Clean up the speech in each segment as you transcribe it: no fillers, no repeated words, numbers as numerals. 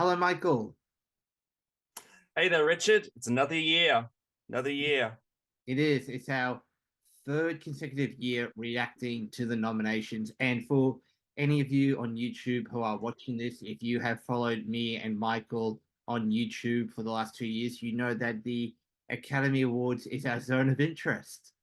Hello, Michael. Hey there, Richard. It's another year. Another year. It is. It's our third consecutive year reacting to the nominations. And for any of you on YouTube who are watching this, if you have followed me and Michael on YouTube for the last 2 years, you know that the Academy Awards is our zone of interest.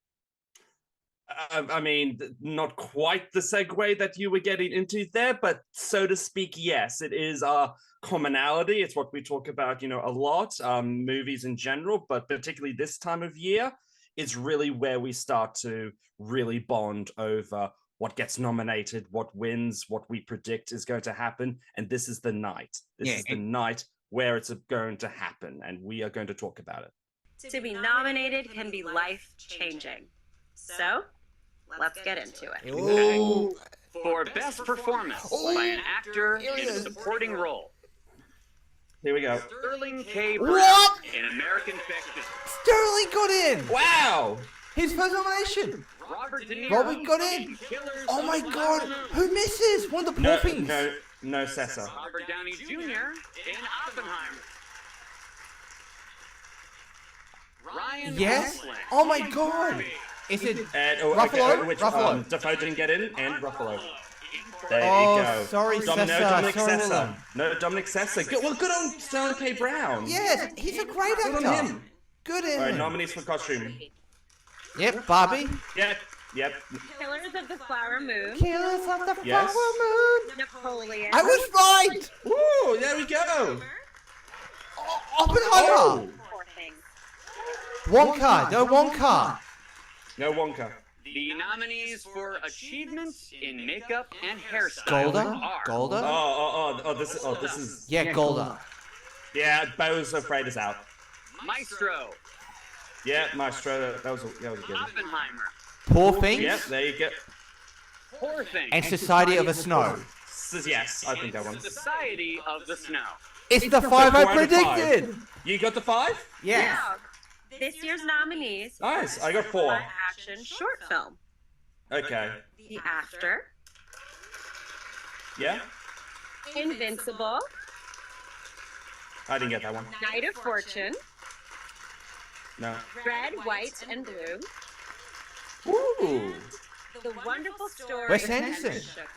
I mean, not quite the segue that you were getting into there, but so to speak, yes, it is our commonality. It's what we talk about, a lot, movies in general, but particularly this time of year is really where we start to really bond over what gets nominated, what wins, what we predict is going to happen. And this is the night. This is the night where it's going to happen, and we are going to talk about it. To be nominated can be life-changing. So, let's get into it. Okay. For Best Performance by an Actor in a Supporting Role. Here we go. Sterling K. Brown What? in American Fiction. Sterling got in! Wow! His first nomination! Robert De Niro. Robert got in! Oh my god! Who misses? One of the poor things! No, Cesar. Robert Downey Jr. in Oppenheimer. Ryan Yes? Gosling Oh my in god! Barbie. Is it Ruffalo? Ruffalo? Defoe didn't get in, and Ruffalo. There Oh, you go. sorry, Cesar. Dominic Sorry, Cesar. Willem. No, Dominic Cesar. Good on Sterling K. Brown. Yes, he's a great actor. Good on him. Good All in right, him. nominees for costume. Yep, Barbie. Yep. Killers of the Flower Moon. Killers of the Yes. Flower Moon. Napoleon. I was right! Ooh, there we go. Oppenheimer! Oh. Poor thing. Wonka, no Wonka. No Wonka. The nominees for achievements in makeup and hairstyle Golda? are Golda? This is. Yeah, Golda. Yeah, Bo's Afraid is out. Maestro, Yeah, Maestro. That was a good one. Oppenheimer, Poor Things. Yep, there you go. Poor Things, And Society of the Snow. Yes, I think that one. Society of the Snow. It's the 5 I 4 out of 5. predicted! You got the 5? Yes. Now, this year's nominees. Nice, I got 4. Action short film. Okay. The After. Yeah? Invincible. I didn't get that one. Night of Fortune. No. Red, White, and Blue. Ooh. The Wonderful Story Wes of Anderson. Membership.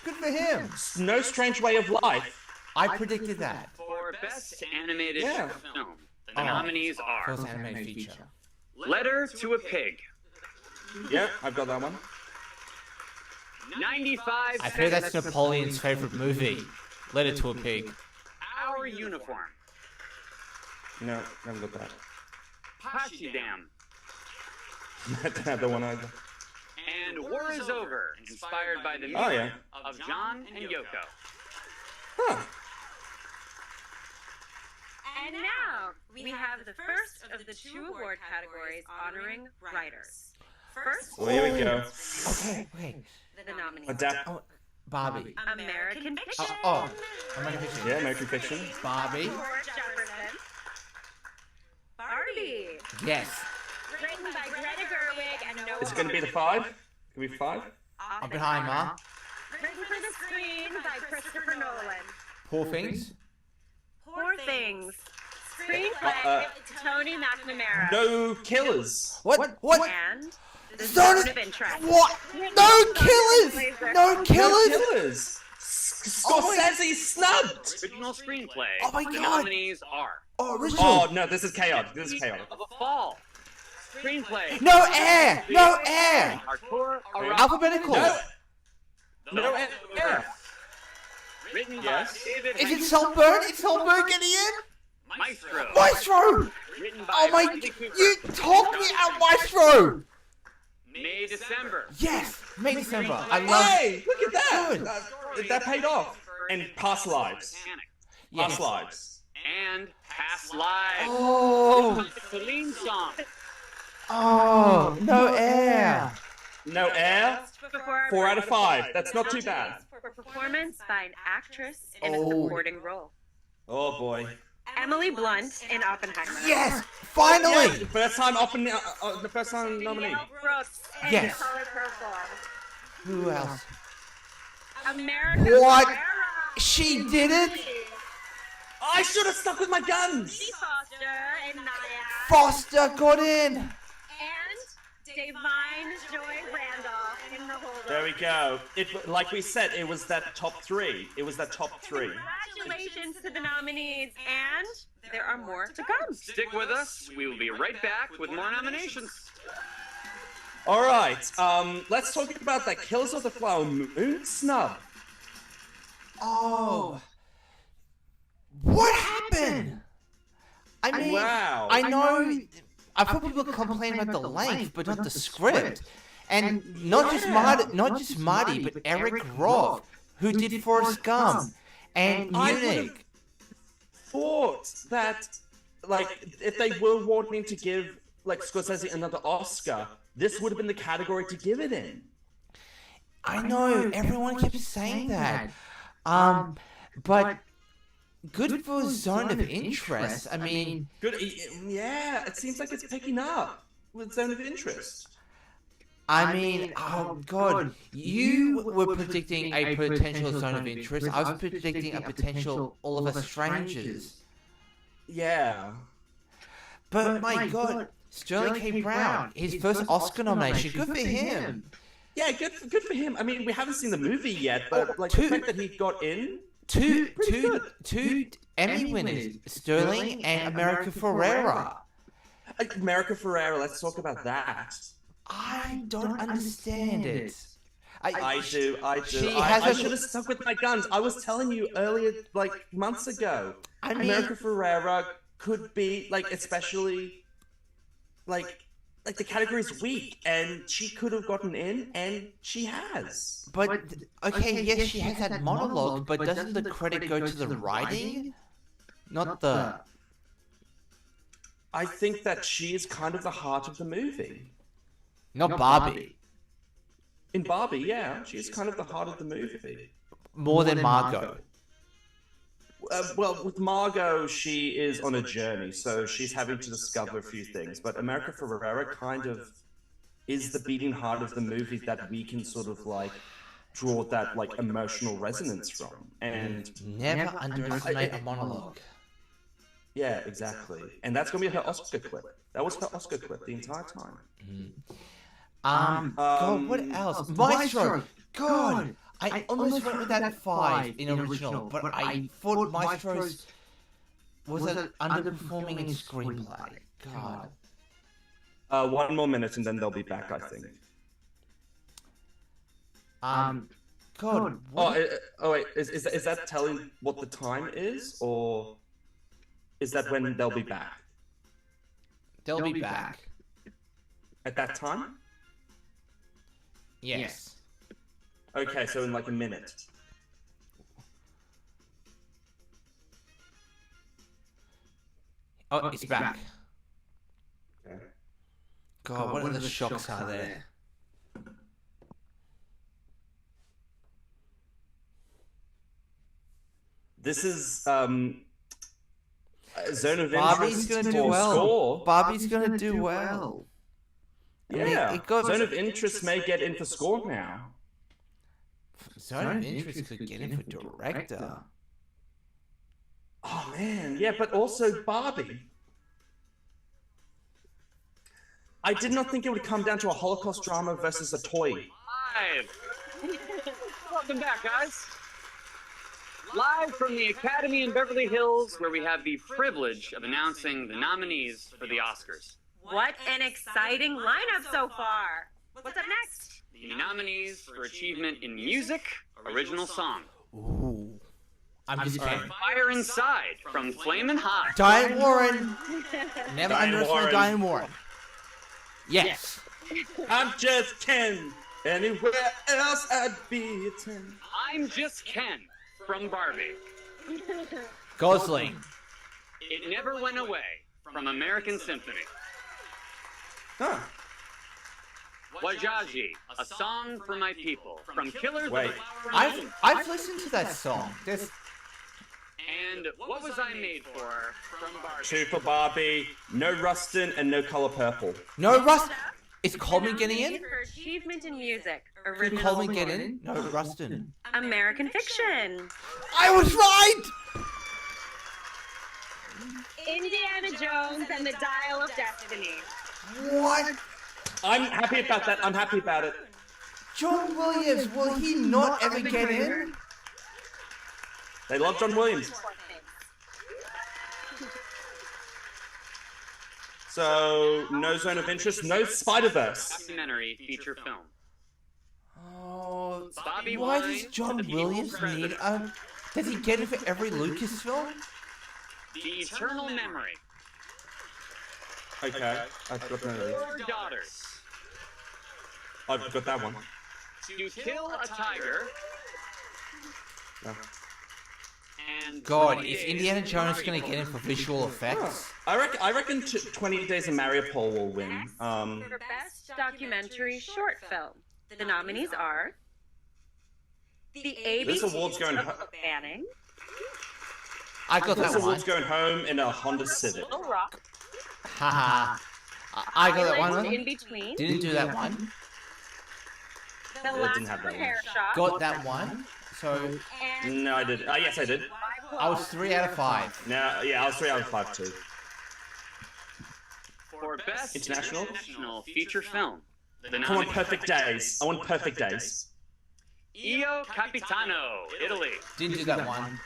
Good for him. No Strange Way of Life. I predicted that. For Best Animated Yeah. Short Film, the nominees are First animated feature. Letter to a Pig, Yeah, I've got that one. 95 I heard that's Seconds, Napoleon's favorite movie. Letter to a Pig. Our Uniform, No, haven't got that. Potsdam, I don't have the one either. and War is Over, inspired by the music Oh, yeah. of John and Yoko. Huh. And now, we have the first of the 2 award categories honoring writers. First, Well, here we go. Okay, wait. the nominees. Adapt. Oh, Barbie. American Fiction. American Fiction. Yeah, American Fiction. Barbie. George Jefferson. Barbie. Yes. Written by Greta Gerwig and Noah Is it going to be the 5? Can we 5? Oppenheimer. Written for the screen by Christopher Nolan. Poor Things. Poor Things. Screenplay Tony McNamara. No Killers. What? And The Zone Zone of Interest. What? No killers! No No killers! Killers. Scorsese snubbed. Original screenplay. Oh my The God. nominees are Oh, original. Oh, no, this is chaotic. This is chaotic. of a Fall, screenplay. No air! No air! Artur Alphabetical. No air. Written Yes. by David Is it Saltburn? Is Saltburn getting in? Maestro. Maestro! Written by Oh my! Bradley Cooper. You talked me out, Maestro! May December. Yes, May December. I love. Hey, look at that. Good. That paid off. And Past Lives. Titanic. Yes. Past Lives. And Past Lives. Oh, Celine Song. oh, no air. No air. 4 out of 5. That's not too bad. For performance by an actress in a Oh. supporting role. Oh, boy. Emily Blunt in Oppenheimer. Yes, finally. First time the first time nominee. Mel Brooks in Yes. Color Purple. Who else? America What? Ferrera. She did it? I should have stuck with my guns. Dee Foster and Naya. Foster got in. And Divine Joy Randolph in the holder. There we go. Like we said, it was that top 3. It was that top 3. Congratulations to the nominees, and there are more to come. Stick with us. We will be right back with more nominations. All right. Let's talk about that Killers of the Flower Moon snub. Oh. What happened? I mean, Wow. I know. I thought people complain about the length, but not the script. And not just Marty, but Eric Roth, who did Forrest Gump and Munich. Thought that, like, if they were wanting to give, like, Scorsese another Oscar, this would have been the category to give it in. I know, everyone kept saying that. But good for Zone of Interest. I mean, Good. Yeah, it seems like it's picking up with Zone of Interest. oh god, you were predicting a potential Zone of Interest. I was predicting a potential All of Us Strangers. Yeah. But my god, Sterling K. Brown, his first Oscar nomination. Good for him. Yeah, good for him. I mean, we haven't seen the movie yet, but like the fact that he got in. Two Emmy winners, Sterling and America Ferrera. America Ferrera, let's talk about that. I don't understand it. I do. She I hasn't- should have stuck with my guns. I was telling you earlier, like months ago. I mean- America Ferrera could be like, especially like the category's weak, and she could have gotten in, and she has. But okay, yes, she has that monologue, but doesn't the credit go to the writing? Not the. I think that she is kind of the heart of the movie. Not Barbie. In Barbie, yeah, she's kind of the heart of the movie. More than Margot. Well, with Margot, she is on a journey, so she's having to discover a few things. But America Ferrera kind of is the beating heart of the movie that we can sort of like draw that like emotional resonance from. And Never underestimate a monologue. yeah, exactly. And that's gonna be her Oscar clip. That was her Oscar clip the entire time. God, what else? Maestro. God, I almost went with that 5 in original, but I thought Maestro's was an underperforming in screenplay. God. 1 more minute and then they'll be back, I think. God. Oh wait, is that telling what the time is, or is that when they'll be back? They'll be back. At that time? Yes. Okay, so in like a minute. Oh, it's back. Okay. God, what other shocks are there? This is Zone of Barbie's Interest gonna do for well. score. Barbie's gonna do well. Yeah, it got- Zone of Interest may get in for score now. Zone of Interest could get in for director. Oh man, yeah, but also Barbie. I did not think it would come down to a Holocaust drama versus a toy. Live. Welcome back, guys. Live from the Academy in Beverly Hills, where we have the privilege of announcing the nominees for the Oscars. What an exciting lineup so far. What's up next? The nominees for achievement in music, original song. Ooh. I'm just kidding. Fire Inside from Flamin' Hot. Diane Warren. Never Diane underestimate Warren. Diane Warren. Yes. I'm just Ken. Anywhere else I'd be a 10. I'm Just Ken from Barbie. Gosling. It Never Went Away from American Symphony. Huh. Wajaji, A Song for My People from Killers Wait. of the Flower Moon. I've listened to that song. There's And What Was I Made For from Barbie. 2 for Barbie, no Rustin, and no Color Purple. no Rust. Is Coleman getting Nominees in? for achievement in music, Did original Coleman get in? No, Rustin. American Fiction. I was right. Jones and the Dial of Destiny. What? I'm happy about that. I'm happy about it. John Williams, will he not ever get in? They love John Williams. So, no Zone of Interest, no Spider-Verse. Documentary feature film. Oh, Bobby why Wine does to John the people Williams present. need a... Does he get it for every Lucas film? The Eternal Memory. Okay, I've got none of these. Four Daughters. I've got that one. To Kill a Tiger. No. And God, 20 is Days Indiana of Jones going to Mariupol. get in for visual effects? I reckon 20 Days of Mariupol will win. For Best Documentary Short Film, the nominees are The This ABC award's going of Banning, I got This that one. award's going home in a Honda Civic. Little Rock, Haha. I got that Islands one. in Between, Didn't do that one. The didn't Last have that one. Repair Shop, Got that one. So and No, I did. Yes, I did. I was 3 out of 5. No, yeah, I was 3 out of 5 too. For Best International? Feature Film. The I want nominees- Perfect Days. I want Perfect Days. Io Capitano, Italy. Didn't do that one.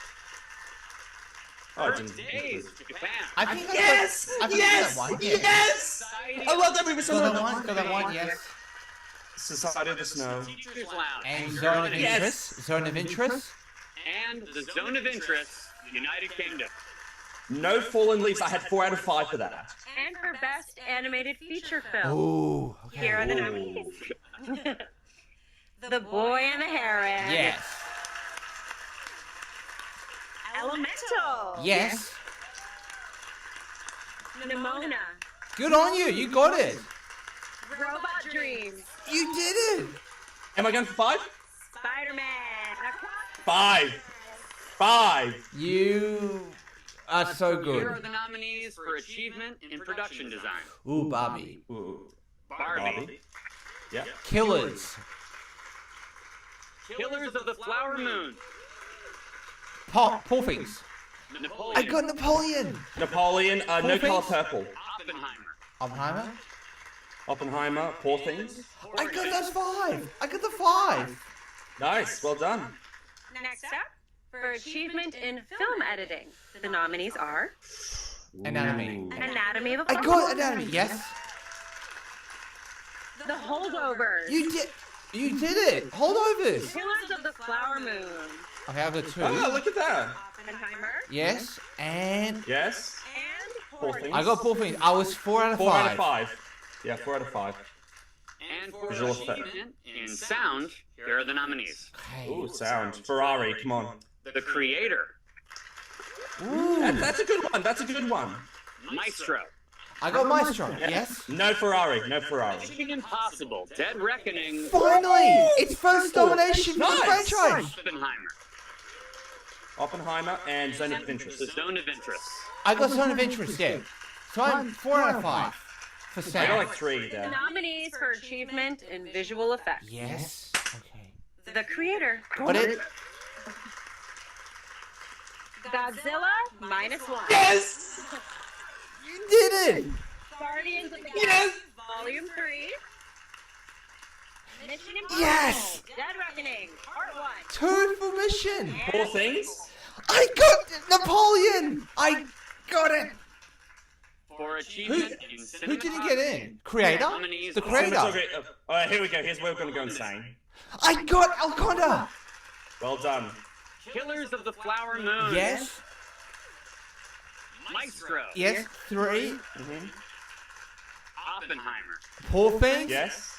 Oh, I First didn't. Days, Japan. I think I Yes! got, I think Yes! I got that one. Yeah. Yes! I love that movie so Got that much. one. Got that one. Yes. Society of the Snow. Teachers Lounge. And Zone of Yes. Interest. Zone of Interest. And the Zone of Interest, United Kingdom. No Fallen Leaves. I had 4 out of 5 for that. and for Best Animated Feature Film. Ooh. Here are the Ooh. nominees. The Boy and the Heron. Yes. Elemental. Yes. Nimona. Good on you. You got it. Robot Dreams. You did it. Am I going for 5? Spider-Man. 5. 5. You are so Here are good. the nominees for Achievement in Production Design. Ooh, Barbie. Ooh. Barbie. Yeah. Killers. Killers of the Flower Moon. Poor things. Napoleon. I got Napoleon. Napoleon. No Poor Color Things? Purple. Oppenheimer. Oppenheimer. Oppenheimer. Poor Things. I got those 5. I got the 5. Nice. Well done. Next up, for Achievement in Film Editing, the nominees are Anatomy. Anatomy of a I Fall, got Anatomy. Yes. The Holdovers, You did. You did it. Holdovers. Killers of the Flower Moon, Okay, I've got 2. Oh, look at that. Oppenheimer, Yes. And Yes. and Poor Poor Things. I got Poor Things. I was 4 out of 5. 4 out of 5. Yeah, 4 out of 5. And for Visual effect. Achievement in Sound, here are the nominees. Okay. Ooh, sound. Ferrari. Come on. The Creator. Ooh. That's a good one. That's a good one. Maestro. I got Maestro. Yes. No Ferrari. No Ferrari. Mission Impossible. Dead Reckoning. Finally, it's first nomination for the Nice. franchise. Oppenheimer. Oppenheimer and Zone of The Interest. Zone of Interest. I got Zone of Interest. Yeah. So I'm 4 out of 5 for I got Sam. like 3 The there. nominees for Achievement in Visual Effects, Yes. Okay. The Creator, Got it. Godzilla -1, Yes! You did it. Guardians of the Yes! Galaxy Volume 3, Mission Impossible, Yes! Dead Reckoning, Part 1, 2 for Mission. Poor Things. I got Napoleon. I got it. For Achievement in Who didn't get in? Creator? Nominees The are creator. Cinematography. Alright, here we go. Here's where we're gonna go insane. I got Alconda. Well done. Killers of the Flower Moon. Yes. Maestro. Yes. 3. Oppenheimer. Poor Things. Yes.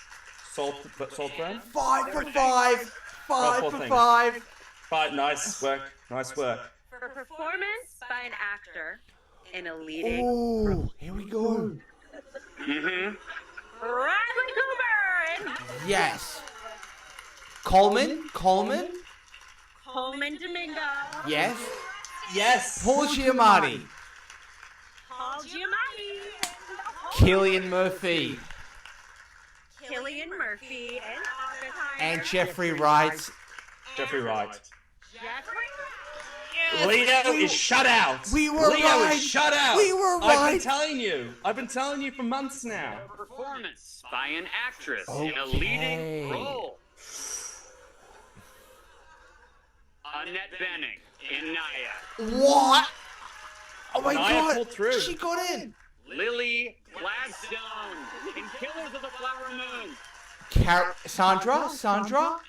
Saltburn. 5 for 5. 5 Poor for Things. 5. But nice work. Nice work. for performance by an actor in a leading Ooh, here we go. Mm-hmm. Bradley Cooper and Yes. Coleman. Coleman Domingo, Yes. Yes. Paul Giamatti. Paul Giamatti, Cillian Murphy. Cillian Murphy, and Oppenheimer, And Jeffrey Wright. Jeffrey Wright. Jeffrey. Yes, Leo is shut out. we were Leo right. is shut out. We were I've been right. telling you. I've been telling you for months now. Performance by an actress in a leading role. Annette Bening in Naya. What? Oh my Naya god. pulled through. She got in. Lily Gladstone in Killers of the Flower Moon. Sandra? Sandra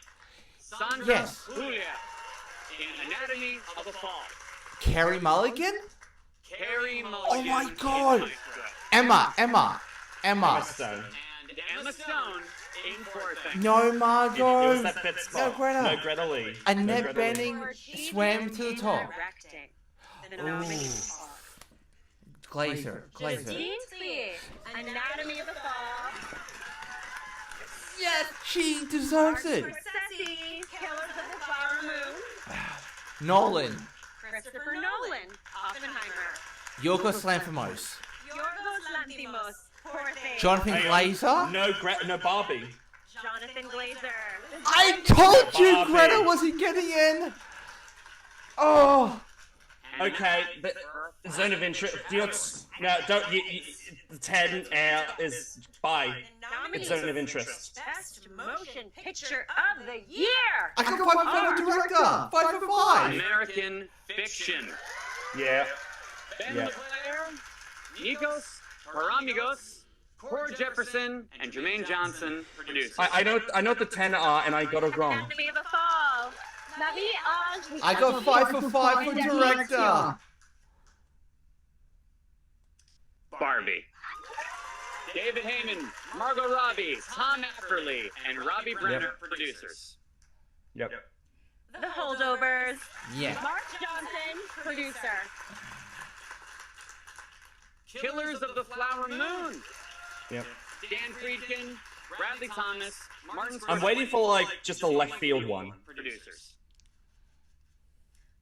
Yes. Julia in Anatomy of a Fall. Carrie Mulligan? Carrie Mulligan. Oh my in God. Maestro. Emma. Stone. And Emma Stone in Poor Things. No, It was Margot. that bit spot. No, Greta. No, Greta Lee. Annette No, Greta Lee. Bening swam to the top. Directing. The Ooh. nominees are Glazer. Justine Tweed, Anatomy of the Fall. Yes, she deserves it. Scorsese, Killers of the Flower Moon. Nolan. Christopher Nolan, Oppenheimer. Yorgos Lanthimos. Yorgos Lanthimos, Poor Things. Jonathan Hey, Glazer. no Barbie. Jonathan Glazer. I told you Barbie. Greta wasn't getting in. Oh. Okay, but zone of interest. No, don't. The 10 is by. It's zone of interest. Best Motion Picture of the Year. I got 5 for director. 5 for 5. American Fiction. Yeah. Ben Yeah. LeClaire, Nikos Paramigos, Core Jefferson, and Jermaine Johnson producers. I know what the 10 are, and I got it wrong. Anatomy of the Fall. I got 5 for 5 for director. Barbie. David Heyman, Margot Robbie, Tom Apperly, and Robbie Brenner producers. Yep. The Holdovers. Yeah. Mark Johnson, producer. Killers of the Flower Moon. Yep. Dan Friedkin, Bradley Thomas, Martin I'm waiting for like just a left field one. producers.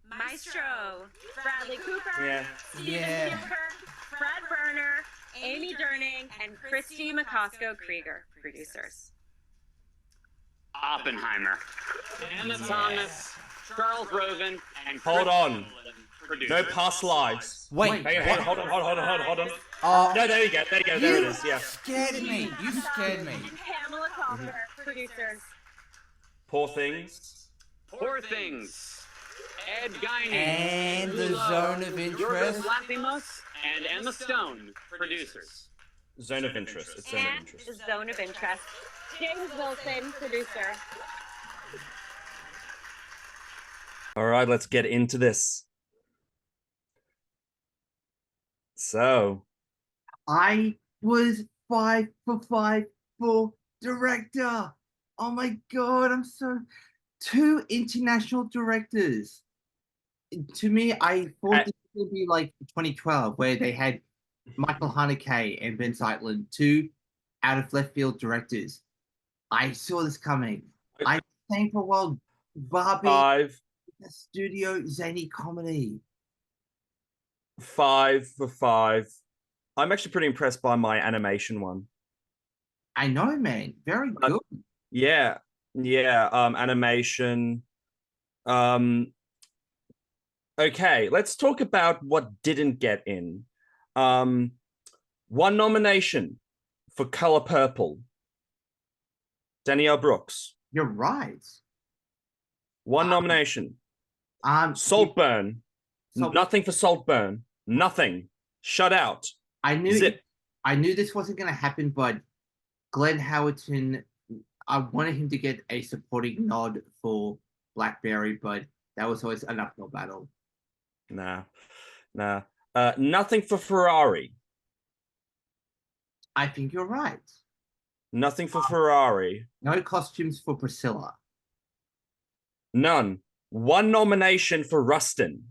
Maestro. Bradley Cooper. Yeah. Steven Yeah. Spielberg, Fred Berner, Amy Durning, and Christy McCosco Krieger, producers. Oppenheimer. Emma Thomas, Charles Roven, and Hold on. producers. No past lives. Wait. Hang on, hold on. Oh, No, there you go. There it you is. Yeah. scared me. You scared me. And Pamela Coffer, producers. Poor things. Poor Things. Ed Guiney. And the zone of Yorgos interest. Lanthimos and Emma Stone, producers. Zone of interest. It's zone of And interest. Zone of Interest. James Wilson, producer. All right, let's get into this. So, I was 5 for 5 for director. Oh my god, I'm so 2 international directors. To me, I thought this would be like 2012, where they had Michael Haneke and Ben Zeitlin, 2 out of left field directors. I saw this coming. I sang for a while, Barbie, 5 the studio zany comedy. for 5. I'm actually pretty impressed by my animation one. I know, man, very good. Yeah. Animation. Okay, let's talk about what didn't get in. 1 nomination for Color Purple. Danielle Brooks. You're right. 1 nomination. Saltburn. Salt- Nothing for Saltburn. Nothing. Shut out. I knew Zip. I knew this wasn't going to happen, but Glenn Howerton, I wanted him to get a supporting nod for Blackberry, but that was always an uphill battle. Nah. Nothing for Ferrari. I think you're right. Nothing for Ferrari. No costumes for Priscilla. None. 1 nomination for Rustin.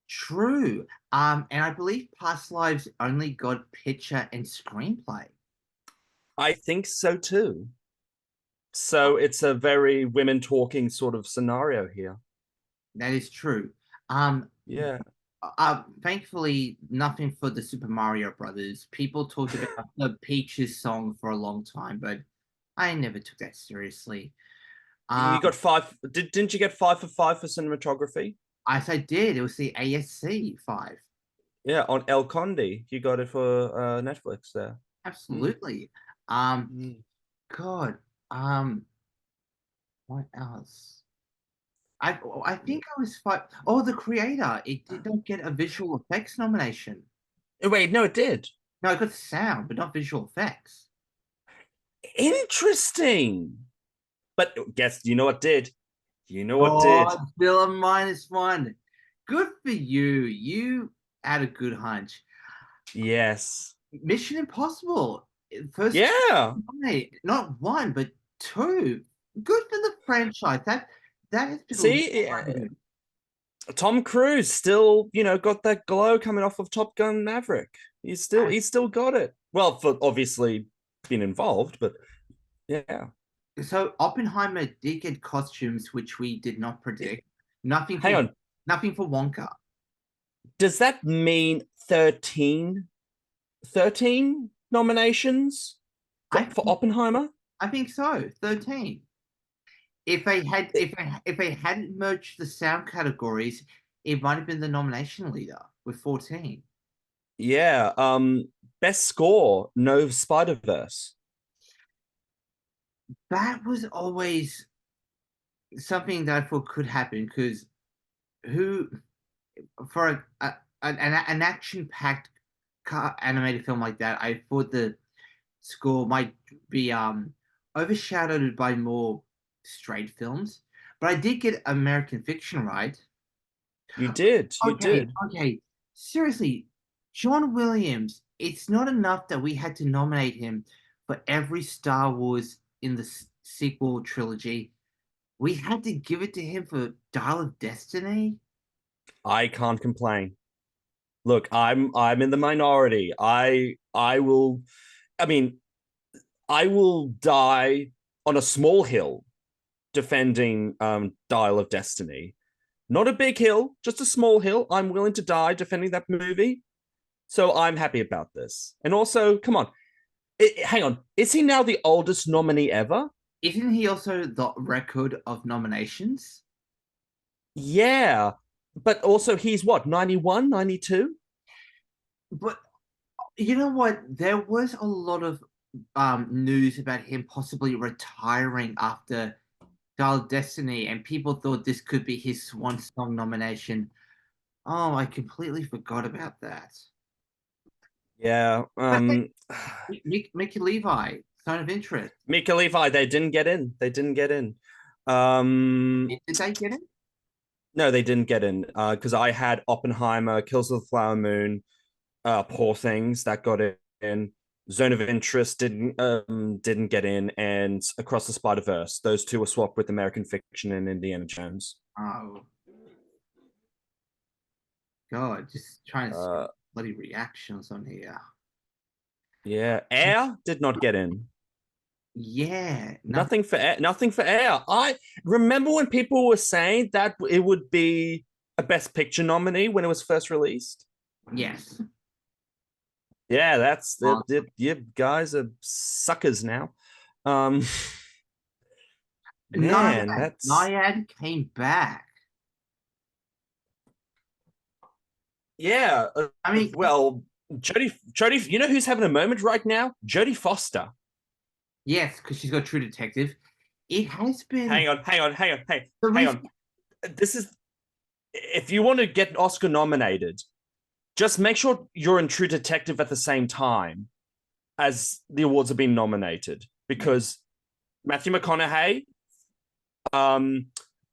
True. And I believe Past Lives only got picture and screenplay. I think so too. So it's a very women talking sort of scenario here. That is true. Yeah. Thankfully, nothing for the Super Mario Brothers. People talked about the Peaches song for a long time, but I never took that seriously. You got 5. Didn't you get 5 for 5 for cinematography? As I did. It was the ASC 5. Yeah, on El Conde. You got it for Netflix there. Absolutely. God. What else? I think I was five. Oh, The Creator. It did not get a visual effects nomination. Wait, no, it did. No, it got sound, but not visual effects. Interesting. But guess you know what did? You know what did? Still a -1. Good for you. You had a good hunch. Yes. Mission Impossible. First, Yeah. not one, but two. Good for the franchise. That has been See, good. Tom Cruise still, got that glow coming off of Top Gun Maverick. He's still got it. Well, for obviously being involved, but yeah. So Oppenheimer did get costumes, which we did not predict. Nothing. Hang on. Nothing for Wonka. Does that mean 13 nominations for Oppenheimer? I think so. 13. If they hadn't merged the sound categories, it might have been the nomination leader with 14. Yeah. Best score, no Spider-Verse. That was always something that I thought could happen because for an action-packed animated film like that, I thought the score might be overshadowed by more straight films. But I did get American Fiction right. You did. You did. Okay. Seriously, John Williams, it's not enough that we had to nominate him for every Star Wars in the sequel trilogy. We had to give it to him for Dial of Destiny. I can't complain. Look, I'm in the minority. I will die on a small hill defending Dial of Destiny. Not a big hill, just a small hill. I'm willing to die defending that movie. So I'm happy about this. And also, come on. Hang on. Is he now the oldest nominee ever? Isn't he also the record of nominations? Yeah. But also he's what, 91, 92? But you know what? There was a lot of news about him possibly retiring after Dial of Destiny, and people thought this could be his swan song nomination. Oh, I completely forgot about that. Yeah. Mickey Levi, Zone of Interest. Mickey Levi, they didn't get in. Did they get in? No, they didn't get in. Because I had Oppenheimer, Kills of the Flower Moon, Poor Things that got in. Zone of Interest didn't get in, and Across the Spider-Verse. Those two were swapped with American Fiction and Indiana Jones. Oh. God, just trying to bloody reactions on here. Yeah, Air did not get in. Yeah, nothing for Air. I remember when people were saying that it would be a Best Picture nominee when it was first released. Yes. Yeah, that's you guys are suckers now. Man, Nyad came back. Yeah, I mean, well, Jodie, you know who's having a moment right now? Jodie Foster. Yes, because she's got True Detective. It has been. Hang on. This is, if you want to get Oscar nominated, just make sure you're in True Detective at the same time as the awards are being nominated, because Matthew McConaughey,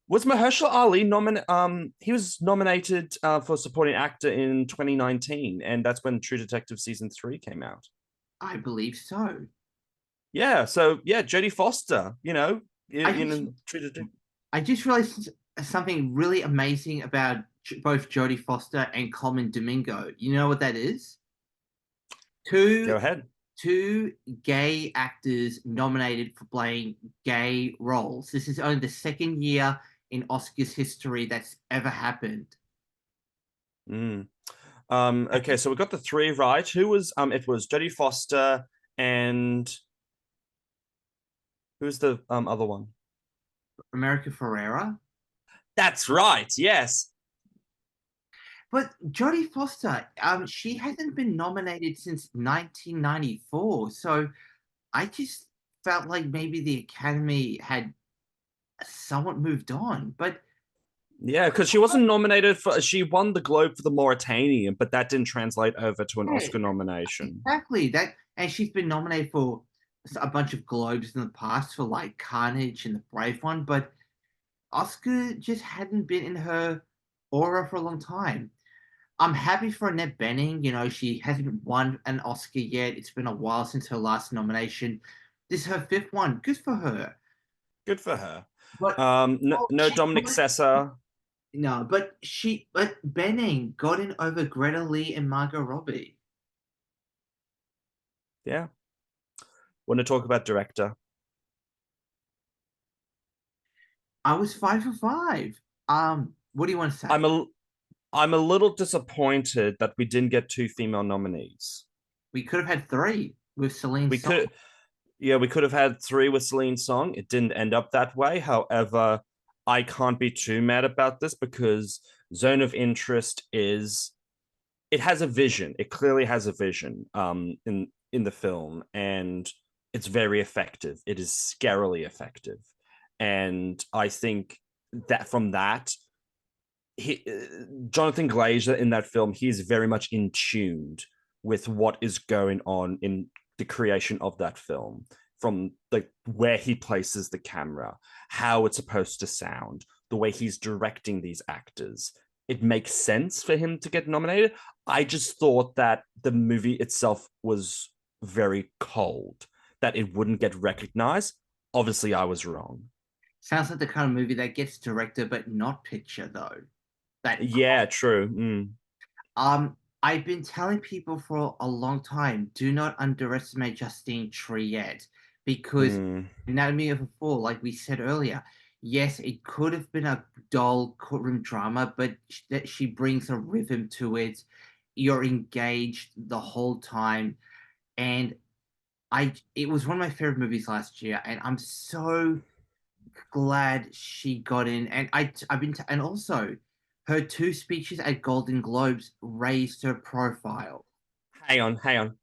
was Mahershala Ali nominated? He was nominated for supporting actor in 2019, and that's when True Detective season 3 came out. I believe so. Yeah, so yeah, Jodie Foster, True Detective. I just realized something really amazing about both Jodie Foster and Coleman Domingo. You know what that is? Go ahead. Two gay actors nominated for playing gay roles. This is only the second year in Oscars history that's ever happened. Okay, so we got the three right. Who was it was Jodie Foster and who's the other one? America Ferrera. That's right. Yes. But Jodie Foster, she hasn't been nominated since 1994. So I just felt like maybe the Academy had somewhat moved on. But Yeah, because she wasn't nominated for. She won the Globe for the Mauritanian, but that didn't translate over to an yeah, Oscar nomination. exactly that, and she's been nominated for a bunch of Globes in the past for like Carnage and The Brave One, but Oscar just hadn't been in her aura for a long time. I'm happy for Annette Bening. You know, she hasn't won an Oscar yet. It's been a while since her last nomination. This is her fifth one. Good for her. Good for her. But No she Dominic got- Sessa. no, but Bening got in over Greta Lee and Margot Robbie. Yeah. Want to talk about director? I was 5 for 5. What do you want to say? I'm a little disappointed that we didn't get 2 female nominees. We could have had 3 with Celine. We Song. we could have had 3 with Celine Song. It didn't end up that way. However, I can't be too mad about this because Zone of Interest it has a vision. It clearly has a vision in the film, and it's very effective. It is scarily effective. And I think that from that, Jonathan Glazer in that film, he is very much in tune with what is going on in the creation of that film, from like where he places the camera, how it's supposed to sound, the way he's directing these actors. It makes sense for him to get nominated. I just thought that the movie itself was very cold, that it wouldn't get recognized. Obviously, I was wrong. Sounds like the kind of movie that gets director but not picture though. Yeah, true. I've been telling people for a long time, do not underestimate Justine Triet because Anatomy of a Fall, like we said earlier, yes, it could have been a dull courtroom drama, but that she brings a rhythm to it. You're engaged the whole time, and it was one of my favorite movies last year, and I'm so glad she got in. And and also her 2 speeches at Golden Globes raised her profile. Hang on.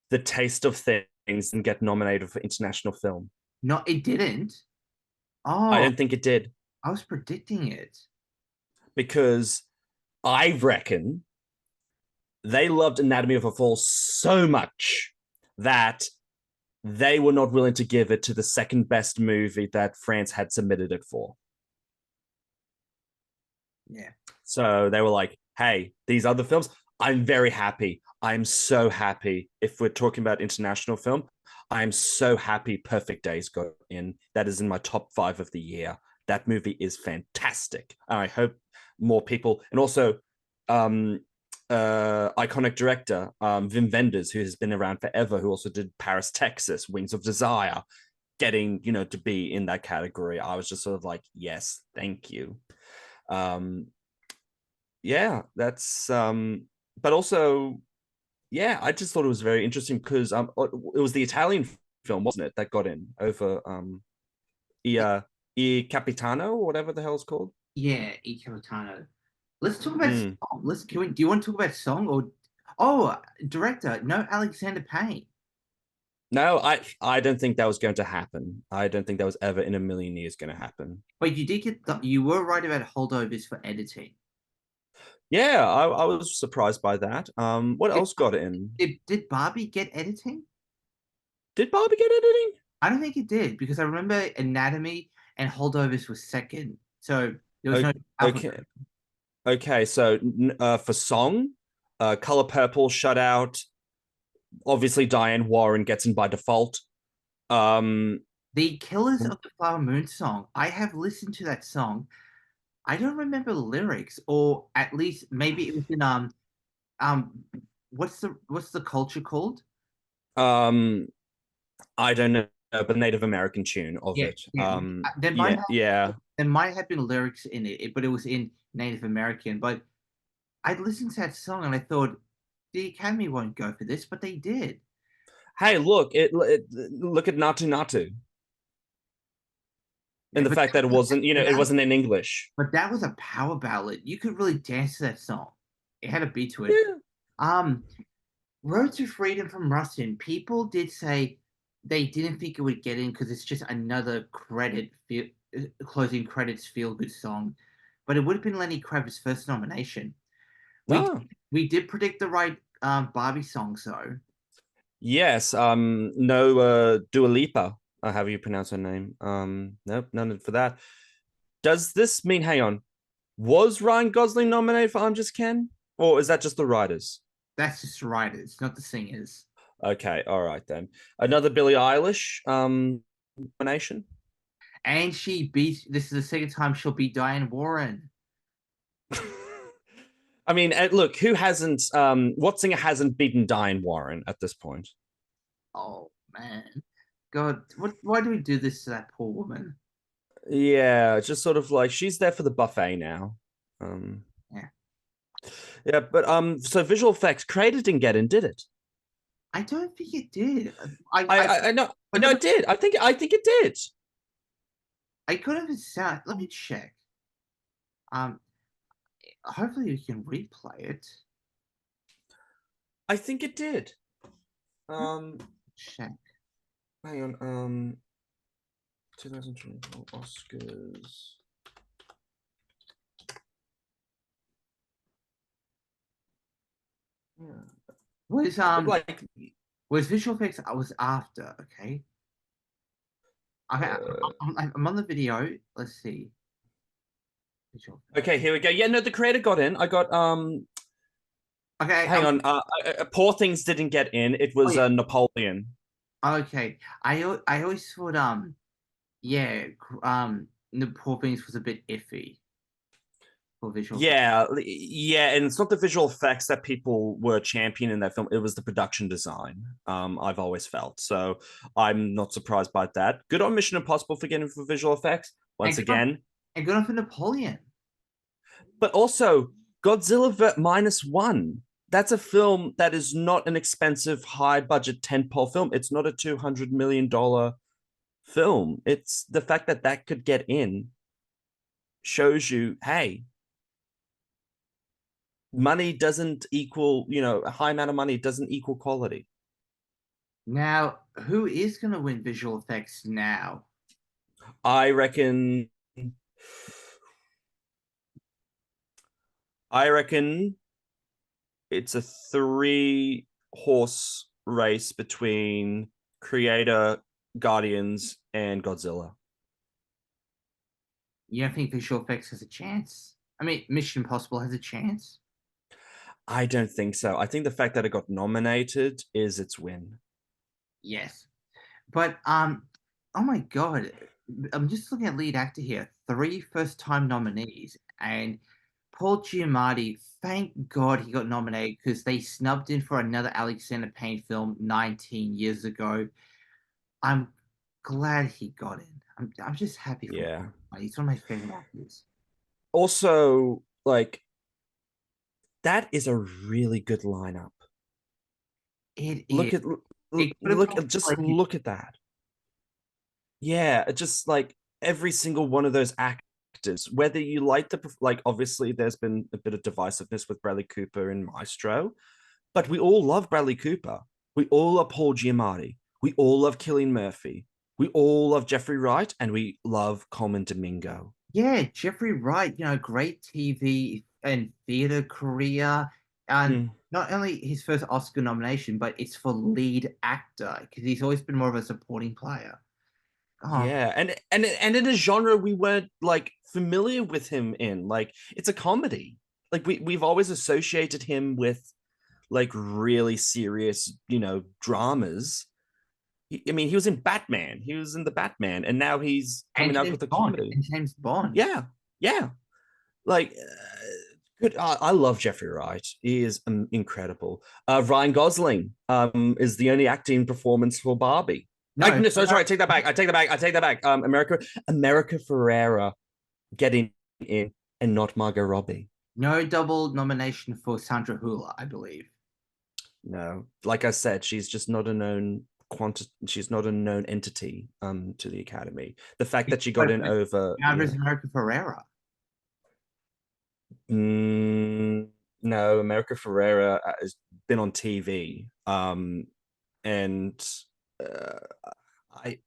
The Taste of Things didn't get nominated for international film. No, it didn't. Oh, I don't think it did. I was predicting it. Because I reckon they loved Anatomy of a Fall so much that they were not willing to give it to the second best movie that France had submitted it for. Yeah. So they were like, hey, these other films, I'm very happy. I'm so happy. If we're talking about international film, I'm so happy Perfect Days got in. That is in my top 5 of the year. That movie is fantastic. And I hope more people, and also iconic director Wim Wenders, who has been around forever, who also did Paris, Texas, Wings of Desire, getting, to be in that category. I was just sort of like, yes, thank you. Yeah, that's but also, yeah, I just thought it was very interesting because it was the Italian film, wasn't it, that got in over I Capitano or whatever the hell it's called. Yeah, I Capitano. Let's talk about song. Do you want to talk about song or director? No, Alexander Payne. No, I don't think that was going to happen. I don't think that was ever in a million years going to happen. But you did you were right about holdovers for editing. Yeah, I was surprised by that. What else got in? Did Barbie get editing? Did Barbie get editing? I don't think it did because I remember Anatomy and holdovers was second. So there was no alphabet. Okay, so for song, Color Purple shut out. Obviously, Diane Warren gets in by default. The Killers of the Flower Moon song. I have listened to that song. I don't remember the lyrics, or at least maybe it was in what's the culture called? I don't know, but Native American tune of it. There might have been lyrics in it, but it was in Native American. But I listened to that song and I thought the Academy won't go for this, but they did. Hey, look at Natu Natu. And the fact that it wasn't, it wasn't in English. But that was a power ballad. You could really dance to that song. It had a beat to it. Yeah. Road to Freedom from Rustin. People did say they didn't think it would get in because it's just another closing credits feel good song, but it would have been Lenny Kravitz's first nomination. Oh. We did predict the right Barbie songs though. Yes. No. Dua Lipa. How do you pronounce her name? Nope. None for that. Does this mean? Hang on. Was Ryan Gosling nominated for I'm Just Ken, or is that just the writers? That's just the writers, not the singers. Okay. All right then. Another Billie Eilish nomination. And she beat. This is the second time she'll beat Diane Warren. I mean, look, who hasn't? What singer hasn't beaten Diane Warren at this point? Oh man, God, why do we do this to that poor woman? Yeah, just sort of like she's there for the buffet now. Yeah, but so visual effects created didn't get in, did it? I don't think it did. I know, no, it did. I think it did. I could have sound. Let me check. Hopefully you can replay it. I think it did. Check. Hang on. 2024 Oscars. Yeah. Was visual effects? I was after. Okay. I'm on the video. Let's see. Okay, here we go. Yeah, no, the creator got in. I got Okay. hang on. Poor Things didn't get in. It was Napoleon. Okay. I always thought yeah, the Poor Things was a bit iffy for visual. Yeah, and it's not the visual effects that people were championing in that film. It was the production design. I've always felt so. I'm not surprised by that. Good on Mission Impossible for getting for visual effects once again. And good on for Napoleon. But also Godzilla -1. That's a film that is not an expensive, high-budget tentpole film. It's not a $200 million film. It's the fact that that could get in shows you, hey, money doesn't equal, a high amount of money doesn't equal quality. Now, who is going to win visual effects now? I reckon it's a 3-horse race between Creator, Guardians, and Godzilla. You don't think visual effects has a chance? I mean, Mission Impossible has a chance? I don't think so. I think the fact that it got nominated is its win. Yes. But, oh my God. I'm just looking at lead actor here. 3 first-time nominees. And Paul Giamatti, thank God he got nominated because they snubbed him for another Alexander Payne film 19 years ago. I'm glad he got in. I'm just happy for him. He's one of my favorite actors. Also, like, that is a really good lineup. Look at that. Yeah, just like every single one of those actors, whether you like obviously there's been a bit of divisiveness with Bradley Cooper and Maestro, but we all love Bradley Cooper. We all love Paul Giamatti. We all love Cillian Murphy. We all love Jeffrey Wright, and we love Colman Domingo. Yeah, Jeffrey Wright, great TV and theater career. And not only his first Oscar nomination, but it's for lead actor because he's always been more of a supporting player. Oh. Yeah, and in a genre we weren't familiar with him in. It's a comedy. We've always associated him with really serious, dramas. I mean, he was in Batman. He was in the Batman, and now he's coming out with a comedy. And James Bond. Yeah. Good. I love Jeffrey Wright. He is incredible. Ryan Gosling is the only acting performance for Barbie. No, sorry, I take that back. America Ferrera getting in, and not Margot Robbie. No double nomination for Sandra Hüller, I believe. No, like I said, she's just not a known she's not a known entity to the Academy. The fact that she got in over America Ferrera. No, America Ferrera has been on TV, and uh, I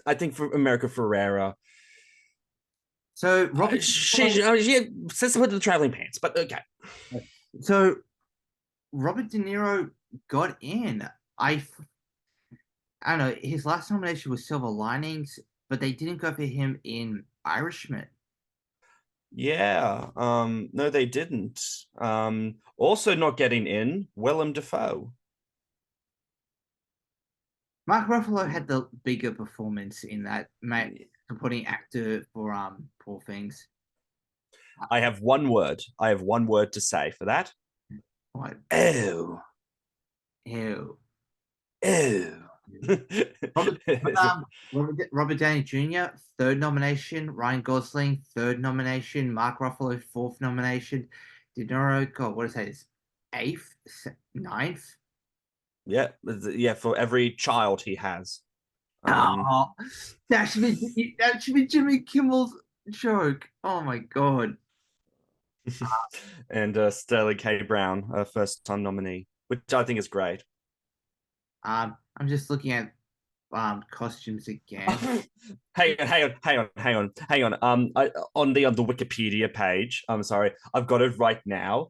I think for America Ferrera, So Robert. she says to put the traveling pants, but okay. So Robert De Niro got in. I don't know. His last nomination was Silver Linings, but they didn't go for him in Irishman. Yeah, no, they didn't. Also not getting in, Willem Dafoe. Mark Ruffalo had the bigger performance in that supporting actor for Poor Things. I have one word. I have one word to say for that. What? Ew. Ew. Ew. Robert Downey Jr. third nomination. Ryan Gosling third nomination. Mark Ruffalo fourth nomination. De Niro, God, what is that? Eighth, ninth. Yeah, for every child he has. That should be Jimmy Kimmel's joke. Oh my god. And Sterling K. Brown, first time nominee, which I think is great. I'm just looking at costumes again. Hang on. On the Wikipedia page, I'm sorry, I've got it right now.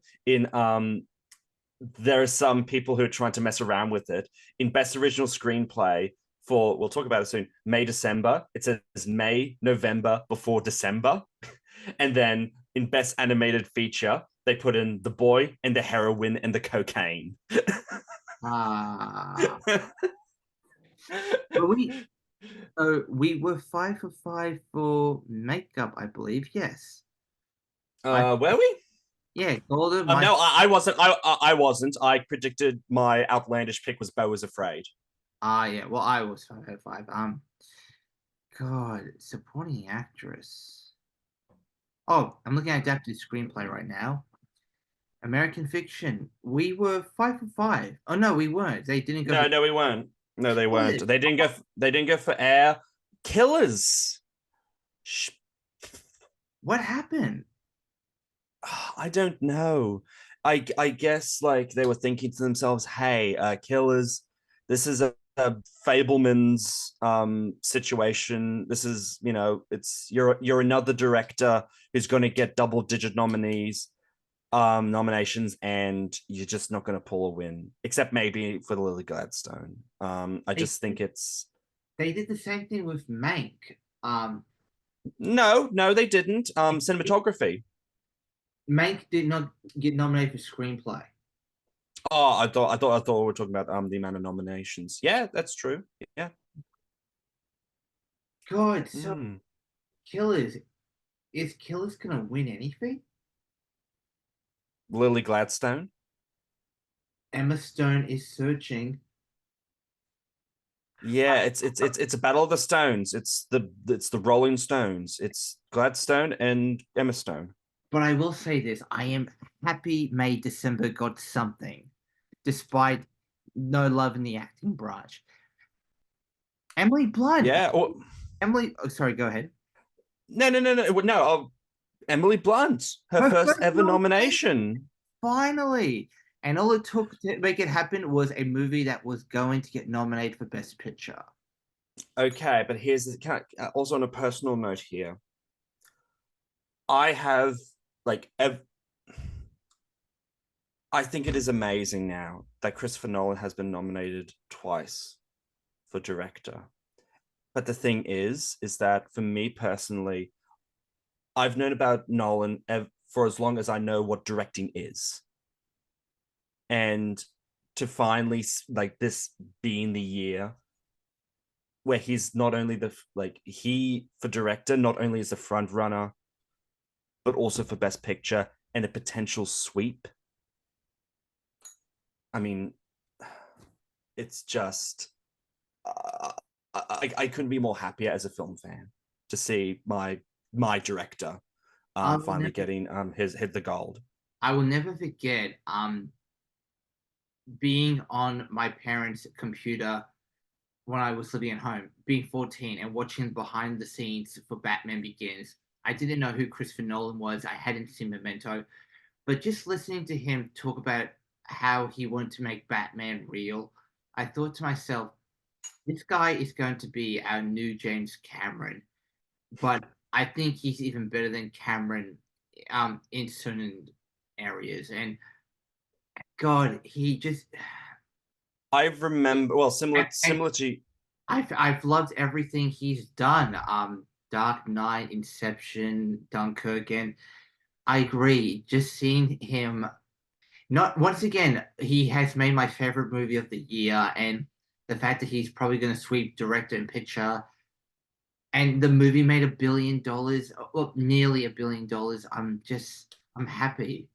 There are some people who are trying to mess around with it. In Best Original Screenplay for, we'll talk about it soon, May, December, it says May, November, before December. And then in Best Animated Feature, they put in the boy and the heroin and the cocaine. We were 5 for 5 for makeup, I believe. Yes. Were we? Yeah, Golden. No, I wasn't. I wasn't. I predicted my outlandish pick was Beau Was Afraid. Yeah. Well, I was 5 for 5. God, supporting actress. Oh, I'm looking at adapted screenplay right now. American Fiction. We were 5 for 5. Oh no, we weren't. They didn't go. No, we weren't. No, they weren't. They didn't go. They didn't go for Air. Killers. What happened? I don't know. I guess like they were thinking to themselves, "Hey, Killers, this is a Fableman's situation. This is, it's you're another director who's going to get double-digit nominations, and you're just not going to pull a win, except maybe for the Lily Gladstone. I just think it's. They did the same thing with Mank. No, they didn't. Cinematography. Mank did not get nominated for screenplay. Oh, I thought we were talking about the amount of nominations. Yeah, that's true. Yeah. God, so Killers. Is Killers gonna win anything? Lily Gladstone. Emma Stone is searching. Yeah, it's a battle of the Stones. It's the Rolling Stones. It's Gladstone and Emma Stone. But I will say this: I am happy May December got something, despite no love in the acting branch. Emily Blunt. Yeah. Emily. Oh, sorry. Go ahead. No. Emily Blunt, her first ever nomination. Finally. And all it took to make it happen was a movie that was going to get nominated for Best Picture. Okay, but here's also on a personal note here. I have I think it is amazing now that Christopher Nolan has been nominated twice for director. But the thing is that for me personally, I've known about Nolan for as long as I know what directing is. And to finally, this being the year where he's not only for director, not only is the front runner, but also for Best Picture and a potential sweep. I mean, it's just, I couldn't be more happier as a film fan to see my director finally getting hit the gold. I will never forget being on my parents' computer when I was living at home, being 14 and watching behind the scenes for Batman Begins. I didn't know who Christopher Nolan was. I hadn't seen Memento. But just listening to him talk about how he wanted to make Batman real, I thought to myself, this guy is going to be our new James Cameron. But I think he's even better than Cameron in certain areas. And God, he just I remember, well, similar And- similar to I've loved everything he's done. Dark Knight, Inception, Dunkirk, and I agree. Just seeing him, not once again, he has made my favorite movie of the year, and the fact that he's probably going to sweep director and picture, and the movie made $1 billion, well, nearly $1 billion. I'm happy.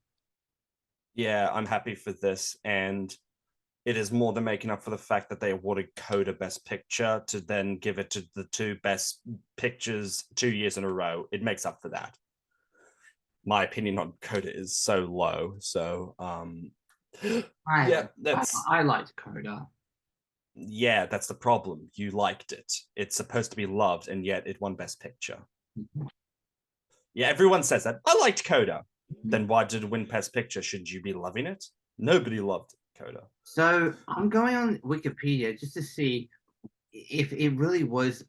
Yeah, I'm happy for this, and it is more than making up for the fact that they awarded Coda Best Picture to then give it to the 2 best pictures 2 years in a row. It makes up for that. My opinion on Coda is so low. So, yeah, I liked Coda. yeah, that's the problem. You liked it. It's supposed to be loved, and yet it won Best Picture. Mhm. Yeah, everyone says that. I liked Coda. Mhm. Then why did it win Best Picture? Should you be loving it? Nobody loved Coda. So I'm going on Wikipedia just to see if it really was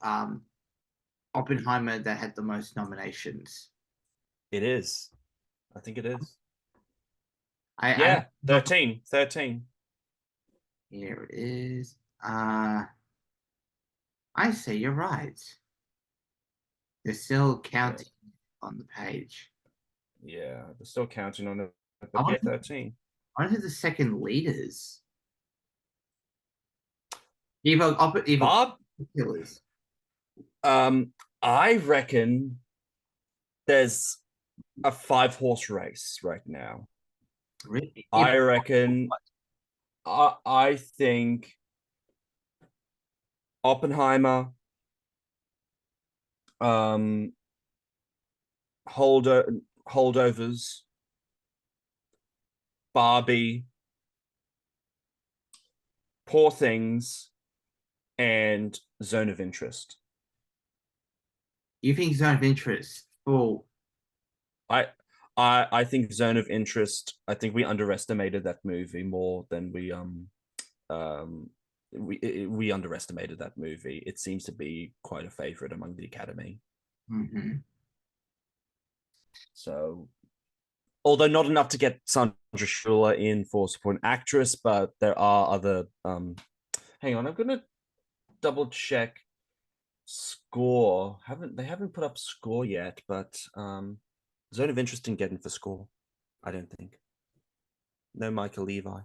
Oppenheimer that had the most nominations. It is. I think it is. I 13. Here it is. I say you're right. They're still counting on the page. Yeah, they're still counting on it. I But yeah, wonder- 13. I wonder who the second leaders. Evo Bob, Killers. I reckon there's a 5-horse race right now. Really? I reckon. I think Oppenheimer, holdovers, Barbie, Poor Things, and Zone of Interest. You think Zone of Interest? Oh, I think Zone of Interest. I think we underestimated that movie more than we underestimated that movie. It seems to be quite a favorite among the Academy. mm-hmm. So, although not enough to get Sandra Schuller in for supporting actress, but there are other. Hang on, I'm gonna double check score. They haven't put up score yet, but Zone of Interest didn't get in for score. I don't think. No Michael Levi.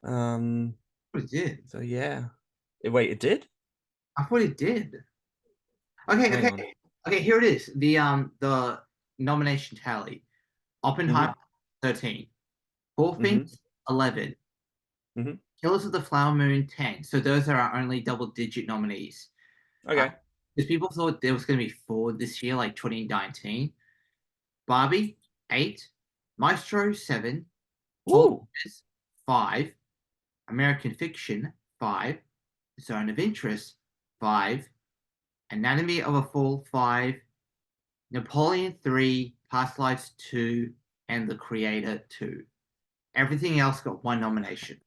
It did. So yeah. Wait, it did? I thought it did. Hang Okay. on. Okay, here it is. The nomination tally. Oppenheimer 13. Poor Things 11. Mhm. Killers of the Flower Moon 10. So those are our only double-digit nominees. Okay. Because people thought there was going to be 4 this year, like 2019. Barbie 8. Maestro 7. Ooh. 5. American Fiction 5. Zone of Interest 5. Anatomy of a Fall 5. Napoleon 3. Past Lives 2. And The Creator 2. Everything else got 1 nomination.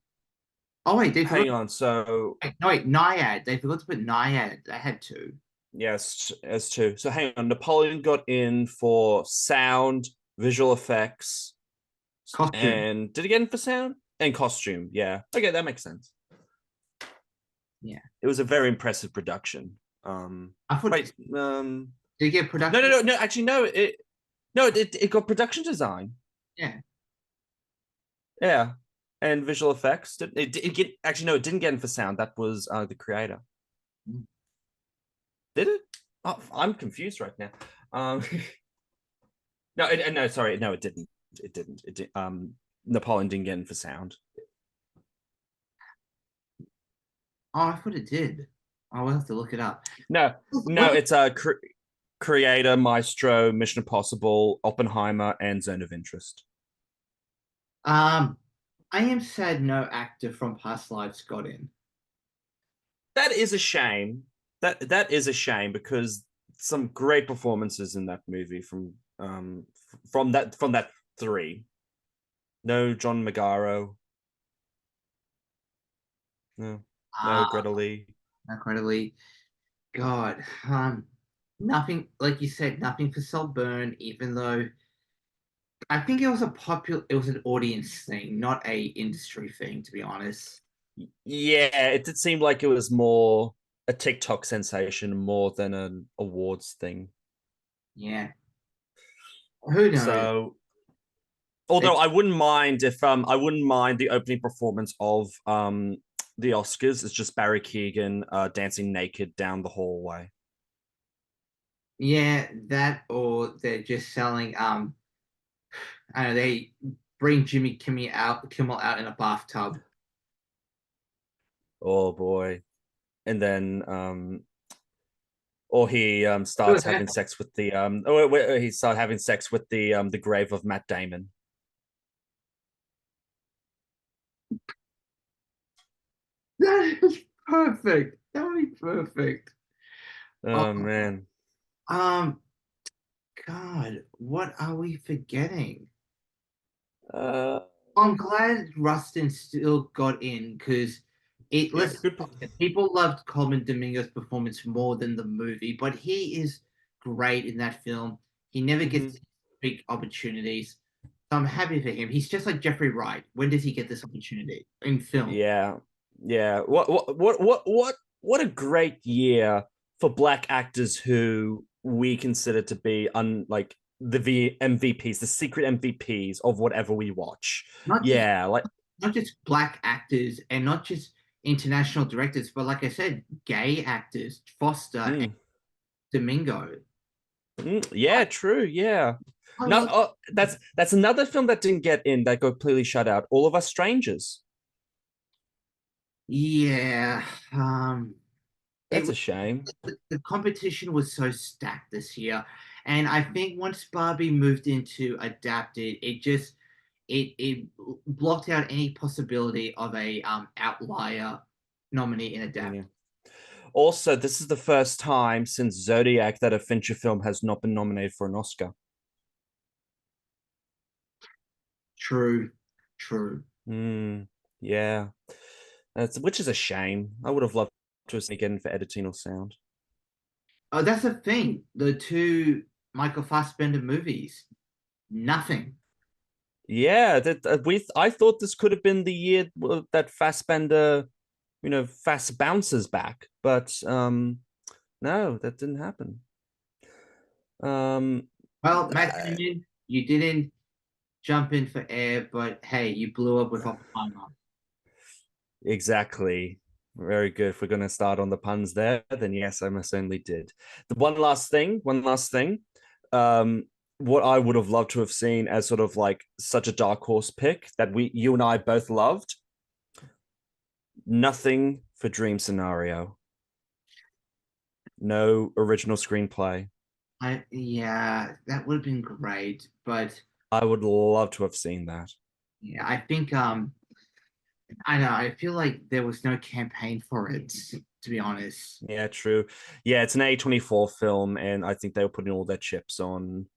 Oh wait, they forgot. Hang on. So Wait, Naiad. They forgot to put Naiad. They had 2. yes, as 2. So hang on. Napoleon got in for sound, visual effects, Costume. and did it get in for sound and costume? Yeah. Okay, that makes sense. Yeah. It was a very impressive production. I thought. Wait. Did it get production? No. Actually, no. It got production design. Yeah. Yeah, and visual effects. It get actually no, it didn't get in for sound. That was The Creator. Mm. Did it? Oh, I'm confused right now. No, sorry, no, it didn't. It didn't. It did. Napoleon didn't get in for sound. Oh, I thought it did. I will have to look it up. No, it's Creator, Maestro, Mission Impossible, Oppenheimer, and Zone of Interest. I am sad no actor from Past Lives got in. That is a shame. That is a shame because some great performances in that movie from that 3. No John Magaro. No. No Greta Lee. Incredibly. God, nothing, like you said, nothing for Saltburn, even though I think it was it was an audience thing, not a industry thing, to be honest. Yeah, it did seem like it was more a TikTok sensation more than an awards thing. Yeah. Who knows? So, although I wouldn't mind if I wouldn't mind the opening performance of the Oscars. It's just Barry Keoghan dancing naked down the hallway. Yeah, that or they're just selling I don't know, they bring Jimmy Kimmel out in a bathtub. Oh boy. And then or he starts having sex with the he started having sex with the grave of Matt Damon. That is perfect. That would be perfect. Oh man. God, what are we forgetting? Uh I'm glad Rustin still got in because people loved Coleman Domingo's performance more than the movie, but he is great in that film. He never gets big opportunities. So I'm happy for him. He's just like Jeffrey Wright. When does he get this opportunity in film? Yeah. Yeah. What a great year for black actors who we consider to be like the MVPs, the secret MVPs of whatever we watch. Not like just black actors and not just international directors, but like I said, gay actors, Foster and Domingo. Yeah, true. Yeah. No, that's another film that didn't get in that got completely shut out. All of Us Strangers. Yeah. That's a shame. The competition was so stacked this year. And I think once Barbie moved into adapted, it blocked out any possibility of a outlier nominee in adapted. Yeah. Also, this is the first time since Zodiac that a Fincher film has not been nominated for an Oscar. True. Yeah. Which is a shame. I would have loved to have seen it again for editing or sound. Oh, that's the thing. The two Michael Fassbender movies, nothing. Yeah, I thought this could have been the year that Fassbender, fast bounces back, but no, that didn't happen. Well, Matt Damon, you didn't jump in for air, but hey, you blew up with Oppenheimer. Exactly. Very good. If we're going to start on the puns there, then yes, I most certainly did. The one last thing. What I would have loved to have seen as sort of like such a dark horse pick that you and I both loved. Nothing for Dream Scenario. No original screenplay. Yeah, that would have been great, but I would love to have seen that. Yeah, I think I know, I feel like there was no campaign for it, to be honest. Yeah, true. Yeah, it's an A24 film, and I think they were putting all their chips on.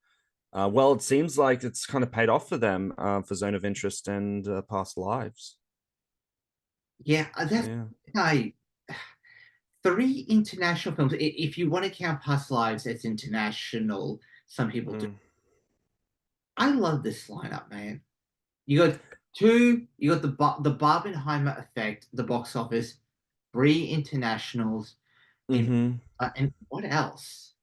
Well, it seems like it's kind of paid off for them for Zone of Interest and Past Lives. Yeah, that's 3 international films. If you want to count Past Lives as international, some people do. I love this lineup, man. You got the Barbenheimer Effect, the box office, 3 internationals, and what else?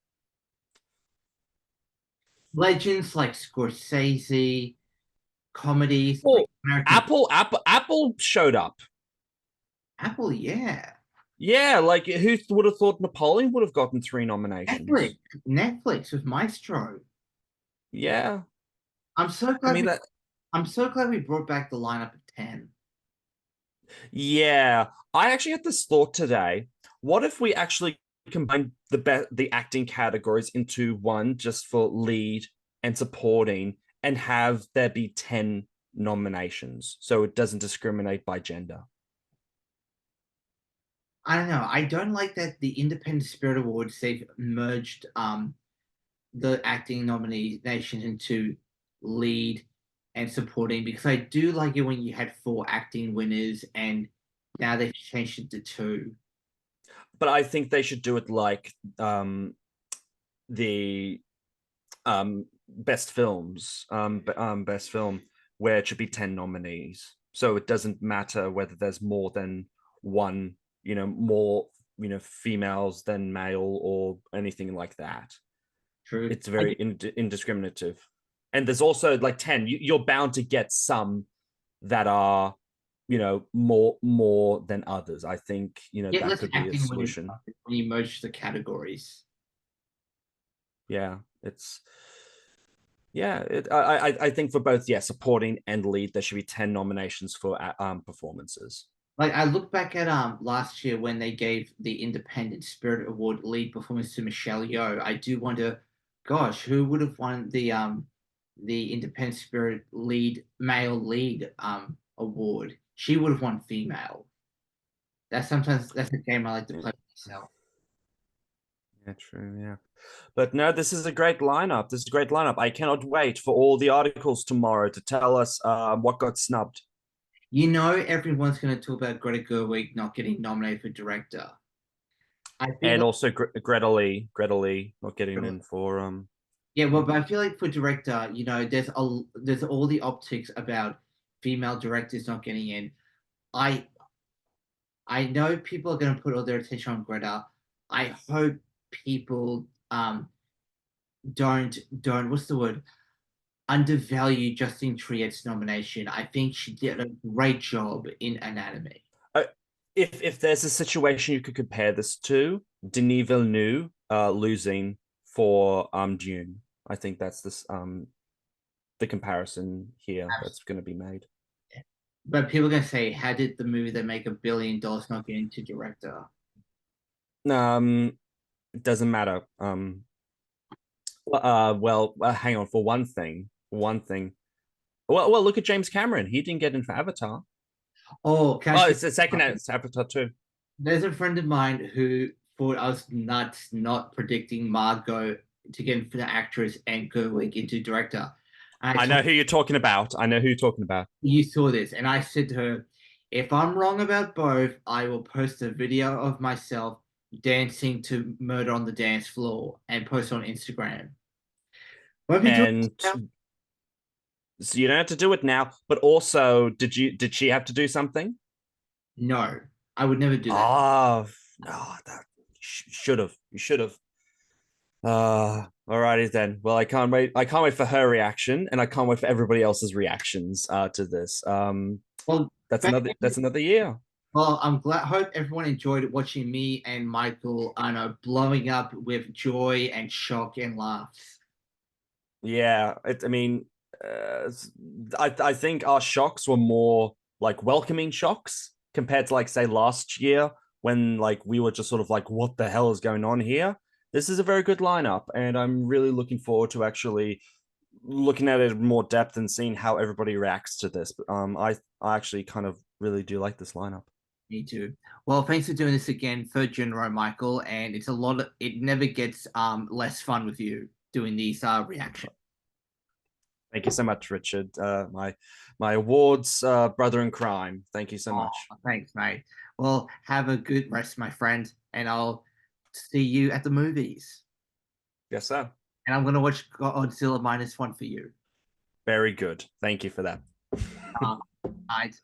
Legends like Scorsese, comedies. Oh, like Apple showed up. Apple, yeah. Yeah, like who would have thought Napoleon would have gotten 3 nominations? Netflix with Maestro. Yeah. I'm so glad. I'm so glad we brought back the lineup of 10. Yeah, I actually had this thought today. What if we actually combine the acting categories into one just for lead and supporting, and have there be 10 nominations so it doesn't discriminate by gender? I don't know. I don't like that the Independent Spirit Awards, they've merged the acting nominations into lead and supporting, because I do like it when you had 4 acting winners and now they've changed it to 2. But I think they should do it like the best films, best film, where it should be 10 nominees. So it doesn't matter whether there's more than one, more, females than male or anything like that. True. It's very indiscriminative. And there's also like 10, you're bound to get some that are, more than others. I think, that could be a solution. When you merge the categories. Yeah, I think for both, supporting and lead, there should be 10 nominations for performances. Like, I look back at last year when they gave the Independent Spirit Award lead performance to Michelle Yeoh. I do wonder, gosh, who would have won the Independent Spirit male lead award? She would have won female. That's a game I like to play myself. Yeah, true. Yeah, but no, this is a great lineup. I cannot wait for all the articles tomorrow to tell us what got snubbed. Everyone's going to talk about Greta Gerwig not getting nominated for director. And also Greta Lee not getting in for Yeah, well, but I feel like for director, there's all the optics about female directors not getting in. I know people are going to put all their attention on Greta. I hope people don't what's the word? Undervalue Justine Triet's nomination. I think she did a great job in Anatomy. If there's a situation you could compare this to, Denis Villeneuve losing for Dune, I think that's the comparison here that's going to be made. But people are going to say, how did the movie that make $1 billion not get into director? It doesn't matter. Well, hang on. For one thing. Well, look at James Cameron. He didn't get in for Avatar. It's the second. It's Avatar 2. There's a friend of mine who thought I was nuts not predicting Margot to get in for the actress and Gerwig into director. I know who you're talking about. You saw this, and I said to her, if I'm wrong about both, I will post a video of myself dancing to Murder on the Dance Floor and post on Instagram. And so you don't have to do it now, but also, did she have to do something? No, I would never do that. That you should have. Alrighty then. Well, I can't wait for her reaction, and I can't wait for everybody else's reactions to this. Well, that's another year. Well, I'm glad. Hope everyone enjoyed watching me and Michael, blowing up with joy and shock and laughs. Yeah, I think our shocks were more like welcoming shocks compared to, like, say, last year when, like, we were just sort of like, what the hell is going on here? This is a very good lineup, and I'm really looking forward to actually looking at it in more depth and seeing how everybody reacts to this. But I actually kind of really do like this lineup. Me too. Well, thanks for doing this again, third year in a row, Michael. And it's it never gets less fun with you doing these reactions. Thank you so much, Richard. My awards brother in crime. Thank you so much. Thanks, mate. Well, have a good rest, my friend, and I'll see you at the movies. Yes, sir. And I'm going to watch Godzilla -1 for you. Very good. Thank you for that. I'd